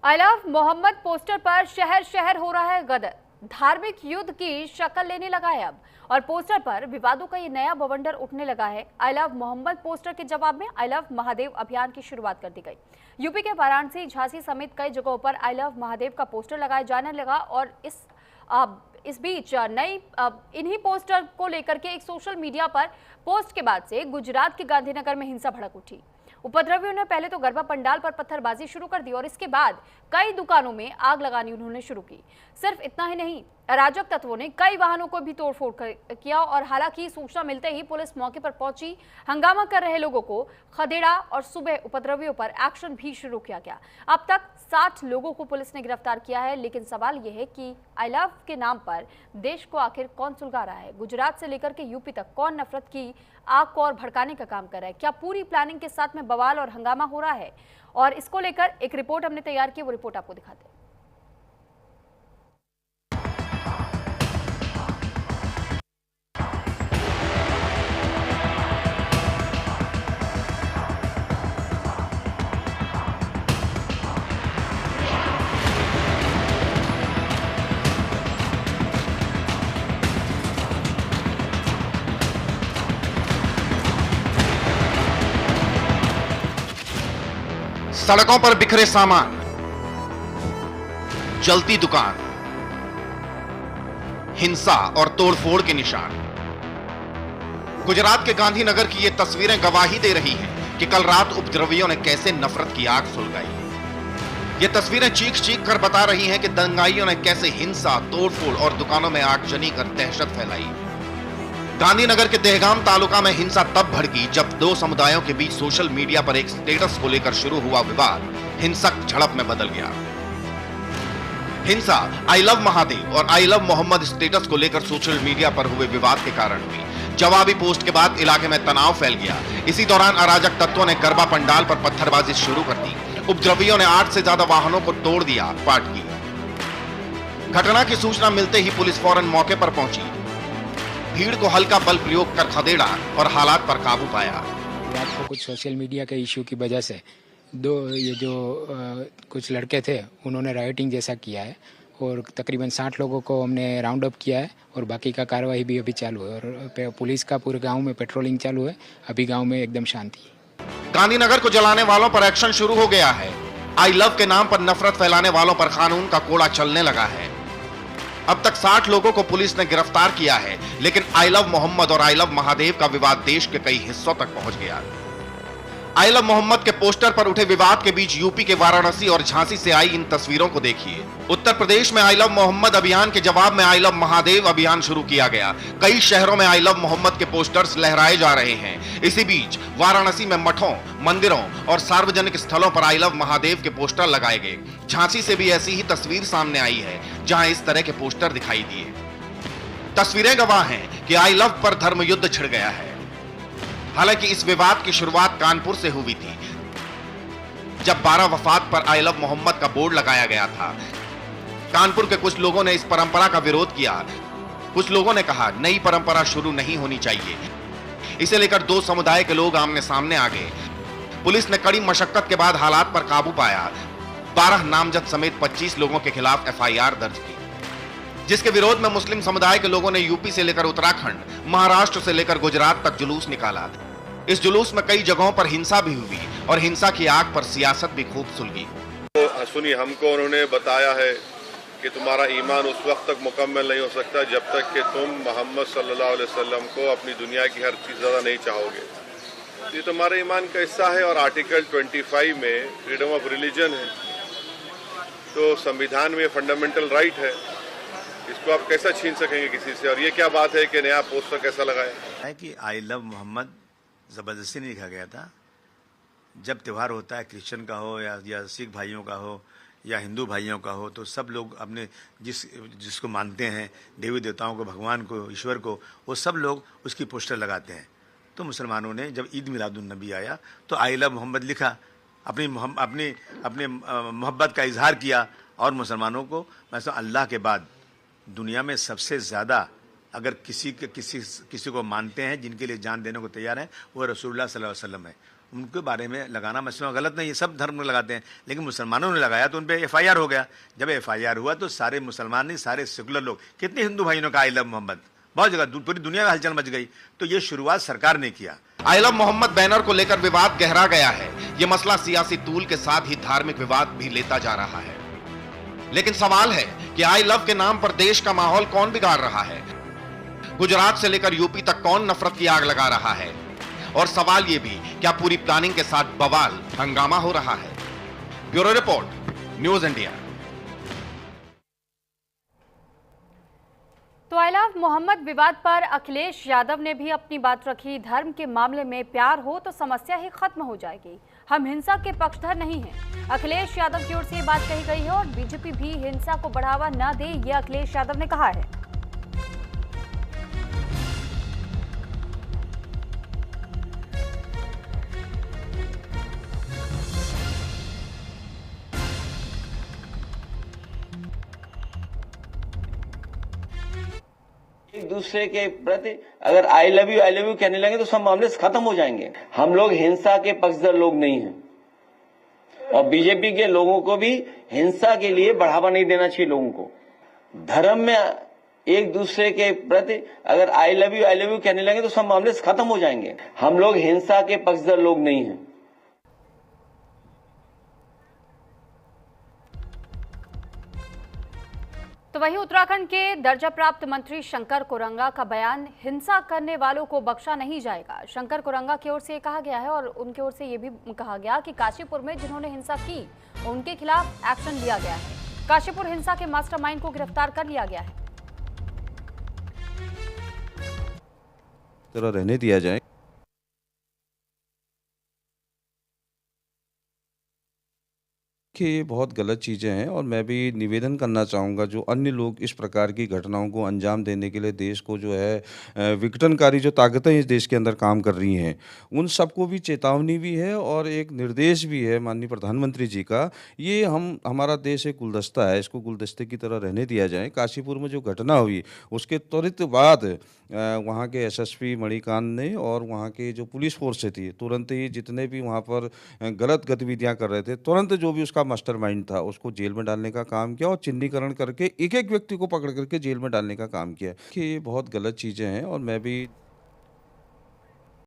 I love Mohammad poster पर शहर शहर हो रहा है गदर। धार्मिक युद्ध की शक्ल लेने लगा है अब, और पोस्टर पर विवादों का ये नया बवंडर उठने लगा है। आई लव मोहम्मद पोस्टर के जवाब में आई लव महादेव अभियान की शुरुआत कर दी गई। यूपी के वाराणसी, झांसी समेत कई जगहों पर आई लव महादेव का पोस्टर लगाया जाने लगा, और इस बीच इन्हीं पोस्टर को लेकर के एक सोशल मीडिया पर पोस्ट के बाद से गुजरात के गांधीनगर में हिंसा भड़क उठी। उपद्रवियों ने पहले तो गरबा पंडाल पर पत्थरबाजी शुरू कर दी और इसके बाद कई दुकानों में आग लगानी उन्होंने शुरू की। सिर्फ इतना ही नहीं, अराजक तत्वों ने कई वाहनों को भी तोड़फोड़ किया, और हालांकि सूचना मिलते ही पुलिस मौके पर पहुंची। हंगामा कर रहे लोगों को खदेड़ा और सुबह उपद्रवियों पर एक्शन भी शुरू किया गया। अब तक 60 लोगों को पुलिस ने गिरफ्तार किया है, लेकिन सवाल यह है कि आई लव के नाम पर देश को आखिर कौन सुलगा रहा है? गुजरात से लेकर के यूपी तक कौन नफरत की आग को और भड़काने का काम कर रहा है? क्या पूरी प्लानिंग के साथ में बवाल और हंगामा हो रहा है? और इसको लेकर एक रिपोर्ट हमने तैयार की, वो रिपोर्ट आपको दिखाते हैं। सड़कों पर बिखरे सामान, जलती दुकान, हिंसा और तोड़फोड़ के निशान। गुजरात के गांधीनगर की ये तस्वीरें गवाही दे रही हैं कि कल रात उपद्रवियों ने कैसे नफरत की आग सुलगाई। ये तस्वीरें चीख चीख कर बता रही हैं कि दंगाइयों ने कैसे हिंसा, तोड़फोड़ और दुकानों में आगजनी कर दहशत फैलाई। गांधीनगर के देहगाम तालुका में हिंसा तब भड़की जब दो समुदायों के बीच सोशल मीडिया पर एक स्टेटस को लेकर शुरू हुआ विवाद हिंसक झड़प में बदल गया। हिंसा आई लव महादेव और आई लव मोहम्मद स्टेटस को लेकर सोशल मीडिया पर हुए विवाद के कारण हुई। जवाबी पोस्ट के बाद इलाके में तनाव फैल गया। इसी दौरान अराजक तत्वों ने गरबा पंडाल पर पत्थरबाजी शुरू कर दी। उपद्रवियों ने 8 से ज्यादा वाहनों को तोड़ दिया, पाट की। घटना की सूचना मिलते ही पुलिस फौरन मौके पर पहुंची। भीड़ को हल्का बल प्रयोग कर खदेड़ा और हालात पर काबू पाया। रात को कुछ सोशल मीडिया के इश्यू की वजह से कुछ लड़के थे, उन्होंने राइटिंग जैसा किया है, और तकरीबन 60 लोगों को हमने राउंड अप किया है, और बाकी का कार्रवाई भी अभी चालू है, और पुलिस का पूरे गांव में पेट्रोलिंग चालू है। अभी गांव में एकदम शांति है। गांधीनगर को जलाने वालों पर एक्शन शुरू हो गया है। आई लव के नाम पर नफरत फैलाने वालों पर कानून का कोड़ा चलने लगा है। अब तक 60 लोगों को पुलिस ने गिरफ्तार किया है, लेकिन आई लव मोहम्मद और आई लव महादेव का विवाद देश के कई हिस्सों तक पहुंच गया। आई लव मोहम्मद के पोस्टर पर उठे विवाद के बीच यूपी के वाराणसी और झांसी से आई इन तस्वीरों को देखिए। उत्तर प्रदेश में आई लव मोहम्मद अभियान के जवाब में आई लव महादेव अभियान शुरू किया गया। कई शहरों में आई लव मोहम्मद के पोस्टर्स लहराए जा रहे हैं। इसी बीच वाराणसी में मठों, मंदिरों और सार्वजनिक स्थलों पर आई लव महादेव के पोस्टर लगाए गए। झांसी से भी ऐसी ही तस्वीर सामने आई है, जहां इस तरह के पोस्टर दिखाई दिए। तस्वीरें गवाह हैं कि आई लव पर धर्म युद्ध छिड़ गया है। हालांकि इस विवाद की शुरुआत कानपुर से हुई थी, जब 12 वफात पर आई लव मोहम्मद का बोर्ड लगाया गया था। कानपुर के कुछ लोगों ने इस परंपरा का विरोध किया। कुछ लोगों ने कहा नई परंपरा शुरू नहीं होनी चाहिए। इसे लेकर दो समुदाय के लोग आमने सामने आ गए। पुलिस ने कड़ी मशक्कत के बाद हालात पर काबू पाया। 12 नामजद समेत 25 लोगों के खिलाफ FIR दर्ज की, जिसके विरोध में मुस्लिम समुदाय के लोगों ने यूपी से लेकर उत्तराखंड, महाराष्ट्र से लेकर गुजरात तक जुलूस निकाला। इस जुलूस में कई जगहों पर हिंसा भी हुई, और हिंसा की आग पर सियासत भी खूब सुलगी। तो सुनिए, हमको उन्होंने बताया है कि तुम्हारा ईमान उस वक्त तक मुकम्मल नहीं हो सकता जब तक कि तुम मोहम्मद सल्लल्लाहु अलैहि वसल्लम को अपनी दुनिया की हर चीज़ ज़्यादा नहीं चाहोगे। ये तुम्हारे ईमान का हिस्सा है, और आर्टिकल 25 में फ्रीडम ऑफ रिलीजन है, तो संविधान में फंडामेंटल राइट है। इसको आप कैसा छीन सकेंगे किसी से? और ये क्या बात है कि नया पोस्टर कैसा लगाया है कि आई लव मोहम्मद ज़बरदस्ती नहीं लिखा गया था। जब त्यौहार होता है, क्रिश्चियन का हो या सिख भाइयों का हो या हिंदू भाइयों का हो, तो सब लोग अपने जिसको मानते हैं, देवी देवताओं को, भगवान को, ईश्वर को, वो सब लोग उसकी पोस्टर लगाते हैं। तो मुसलमानों ने जब ईद मिलादुन नबी आया तो आई लव मोहम्मद लिखा, अपनी मोहब्बत का इजहार किया। और मुसलमानों को, मैं समझता हूं अल्लाह के बाद दुनिया में सबसे ज़्यादा अगर किसी को मानते हैं, जिनके लिए जान देने को तैयार है, वो रसूलुल्लाह सल्लल्लाहु अलैहि वसल्लम है। उनके बारे में लगाना मसला गलत नहीं है, सब धर्म में लगाते हैं, लेकिन मुसलमानों ने लगाया तो उन पर FIR हो गया। जब FIR हुआ तो सारे मुसलमान नहीं, सारे सेकुलर लोग, कितने हिंदू भाइयों ने कहा आई लव मोहम्मद, बहुत जगह पूरी दुनिया में हलचल मच गई। तो ये शुरुआत सरकार ने किया। आई लव मोहम्मद बैनर को लेकर विवाद गहरा गया है। यह मसला सियासी तूल के साथ ही धार्मिक विवाद भी लेता जा रहा है। लेकिन सवाल है कि आई लव के नाम पर देश का माहौल कौन बिगाड़ रहा है? गुजरात से लेकर यूपी तक कौन नफरत की आग लगा रहा है? और सवाल यह भी, क्या पूरी प्लानिंग के साथ बवाल हंगामा हो रहा है? Bureau report, news India. तो आई लव मोहम्मद विवाद पर अखिलेश यादव ने भी अपनी बात रखी। धर्म के मामले में प्यार हो तो समस्या ही खत्म हो जाएगी, हम हिंसा के पक्षधर नहीं हैं। अखिलेश यादव की ओर से ये बात कही गई है और बीजेपी भी हिंसा को बढ़ावा न दे, ये अखिलेश यादव ने कहा है। एक दूसरे के प्रति अगर आई लव यू कहने लगे तो सब मामले खत्म हो जाएंगे। हम लोग हिंसा के पक्षधर लोग नहीं हैं और बीजेपी के लोगों को भी हिंसा के लिए बढ़ावा नहीं देना चाहिए। लोगों को धर्म में एक दूसरे के प्रति अगर आई लव यू कहने लगे तो सब मामले खत्म हो जाएंगे। हम लोग हिंसा के पक्षधर लोग नहीं हैं। तो वहीं उत्तराखंड के दर्जा प्राप्त मंत्री शंकर कुरंगा का बयान, हिंसा करने वालों को बख्शा नहीं जाएगा। शंकर कुरंगा की ओर से कहा गया है और उनकी ओर से यह भी कहा गया कि काशीपुर में जिन्होंने हिंसा की उनके खिलाफ एक्शन लिया गया है। काशीपुर हिंसा के मास्टरमाइंड को गिरफ्तार कर लिया गया है। तरह रहने दिया जाए। कि ये बहुत गलत चीज़ें हैं और मैं भी निवेदन करना चाहूँगा जो अन्य लोग इस प्रकार की घटनाओं को अंजाम देने के लिए देश को जो है विघटनकारी जो ताकतें इस देश के अंदर काम कर रही हैं, उन सबको भी चेतावनी भी है और एक निर्देश भी है माननीय प्रधानमंत्री जी का। ये हमारा देश एक गुलदस्ता है, इसको गुलदस्ते की तरह रहने दिया जाए। काशीपुर में जो घटना हुई उसके त्वरित बाद वहाँ के SSP मणिकांत ने और वहाँ के जो पुलिस फोर्स थी तुरंत ही जितने भी वहाँ पर गलत गतिविधियाँ कर रहे थे, तुरंत जो भी उसका मास्टरमाइंड था उसको जेल में डालने का काम किया और चिन्हीकरण करके एक एक व्यक्ति को पकड़ करके जेल में डालने का काम किया। कि ये बहुत गलत चीज़ें हैं और मैं भी